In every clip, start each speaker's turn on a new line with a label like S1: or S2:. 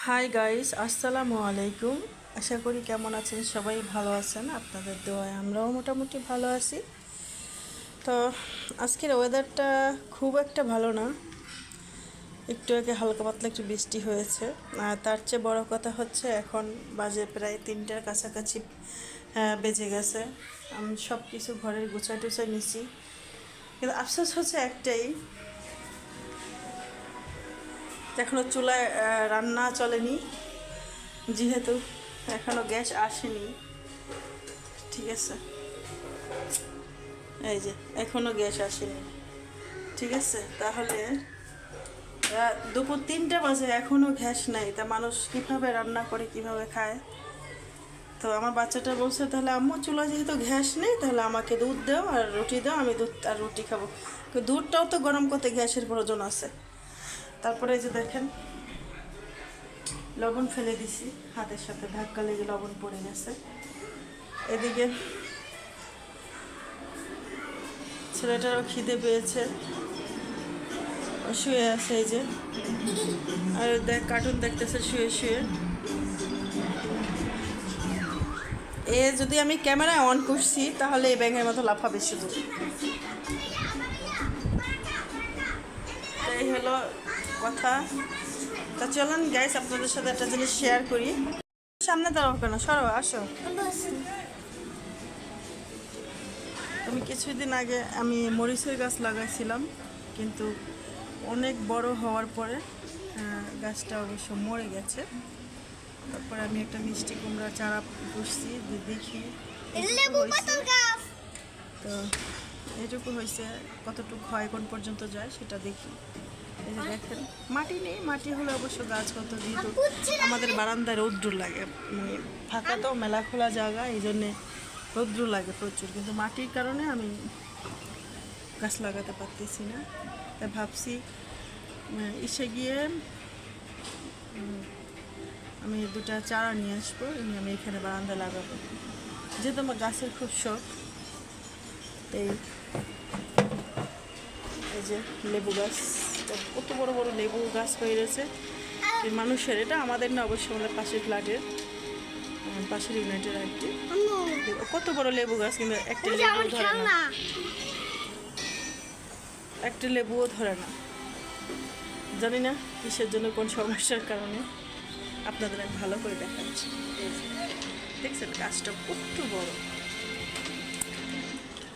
S1: Hi guys, আসসালামু আলাইকুম। আশা করি কেমন আছেন, সবাই ভালো আছেন। আপনাদের দোয়ায় আমরাও মোটামুটি ভালো আছি। তো আজকের ওয়েদারটা খুব একটা ভালো না, একটু আগে হালকা পাতলা একটু বৃষ্টি হয়েছে। আর তার চেয়ে বড় কথা হচ্ছে এখন বাজে প্রায় 3টার কাছাকাছি বেজে গেছে। আমি সব কিছু ঘরের গুছাই টুছাই নিছি, কিন্তু আফসোস হচ্ছে একটাই, এখনও চুলায় রান্না চলেনি, যেহেতু এখনও গ্যাস আসেনি। ঠিক আছে, এই যে এখনও গ্যাস আসেনি। ঠিক আছে, তাহলে দুপুর 3টা বাজে এখনও গ্যাস নাই, তা মানুষ কীভাবে রান্না করে কীভাবে খায়? তো আমার বাচ্চাটা বলছে, তাহলে আম্মু চুলা যেহেতু গ্যাস নেই, তাহলে আমাকে দুধ দাও আর রুটি দাও, আমি দুধ আর রুটি খাবো। কিন্তু দুধটাও তো গরম করতে গ্যাসের প্রয়োজন আছে। তারপরে এই যে দেখেন, লবণ ফেলে দিছি, হাতের সাথে ধাক্কা লেগে লবণ পড়ে গেছে। এদিকে ছেলেটারও খিদে পেয়েছে, শুয়ে আছে এই যে, আর কার্টুন দেখতেছে শুয়ে শুয়ে। যদি আমি ক্যামেরা অন করছি তাহলে এই ব্যাঙের মতো লাফাবে শুধু। এই হলো কথা। তা চলুন গাইস, আপনাদের সাথে একটা জিনিস শেয়ার করি। সামনে দাঁড়াও কেন, সরো, আসো। আমি কিছুদিন আগে মরিচের গাছ লাগাইছিলাম, কিন্তু অনেক বড় হওয়ার পরে গাছটা অবশ্য মরে গেছে। তারপরে আমি একটা মিষ্টি কুমড়া চারা পুষছি, দেখি তো এইটুকু হয়েছে, কতটুকু হয়, কোন পর্যন্ত যায় সেটা দেখি। এই যে দেখেন, মাটি নেই, মাটি হলে অবশ্য গাছ কত, যেহেতু আমাদের বারান্দায় রৌদ্র লাগে, মানে ফাঁকা তো মেলা খোলা জায়গা, এই জন্যে রৌদ্র লাগে প্রচুর, কিন্তু মাটির কারণে আমি গাছ লাগাতে পারতেছি না। তাই ভাবছি এসে গিয়ে আমি 2টা চারা নিয়ে আসবো, আমি এখানে বারান্দা লাগাবো, যেহেতু আমার গাছের খুব শখ। এই যে লেবু গাছ, কত বড় বড় লেবু গাছ হয়ে রয়েছে। মানুষের, এটা আমাদের না, অবশ্য আমাদের পাশের ফ্ল্যাটের, পাশের ইউনিটের আর কি। কত বড় লেবু গাছ, কিন্তু একটা লেবু ধরে না, একটা লেবুও ধরে না। জানি না কিসের জন্য, কোন সমস্যার কারণে। আপনাদের আমি ভালো করে দেখাচ্ছি। দেখছেন গাছটা কত বড়,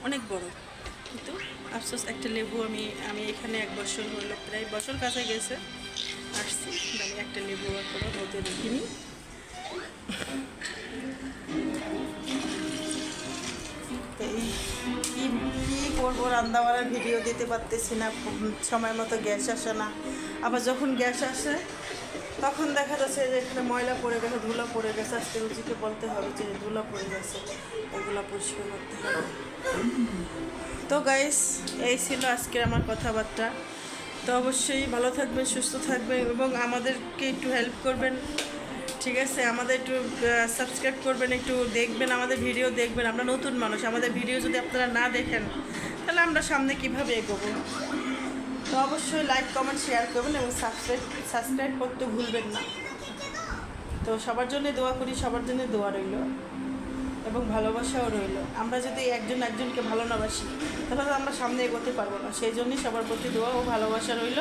S1: অনেক বড়, কিন্তু আফসোস একটা লেবু আমি এখানে 1 বছর হলো, প্রায় বছর কাছে গেছে আসছি, আমি একটা লেবু এখনো রোদে দেখিনি। কি করবো, রান্নাবাড়ার ভিডিও দিতে পারতেছি না, সময় মতো গ্যাস আসে না। আবার যখন গ্যাস আসে তখন দেখা যাচ্ছে যে এখানে ময়লা পড়ে গেছে, ধুলা পড়ে গেছে। আজকে রুচিকে বলতে হবে যে ধুলা পড়ে গেছে, এগুলো পরিষ্কার করতে হবে। তো গাইস, এই ছিল আজকের আমার কথাবার্তা। তো অবশ্যই ভালো থাকবেন, সুস্থ থাকবেন, এবং আমাদেরকে একটু হেল্প করবেন। ঠিক আছে, আমাদের একটু সাবস্ক্রাইব করবেন, একটু দেখবেন, আমাদের ভিডিও দেখবেন। আমরা নতুন মানুষ, আমাদের ভিডিও যদি আপনারা না দেখেন তাহলে আমরা সামনে কীভাবে এগোবো? তো অবশ্যই লাইক, কমেন্ট, শেয়ার করবেন, এবং সাবস্ক্রাইব করতে ভুলবেন না। তো সবার জন্য দোয়া করি, সবার জন্য দোয়া রইল, এবং ভালোবাসাও রইল। আমরা যদি একজন একজনকে ভালো না বাসি, তাহলে তো আমরা সামনে এগোতে পারবো না। সেই জন্যই সবার প্রতি দোয়া ও ভালোবাসা রইল।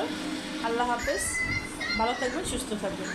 S1: আল্লাহ হাফেজ, ভালো থাকবেন, সুস্থ থাকবেন।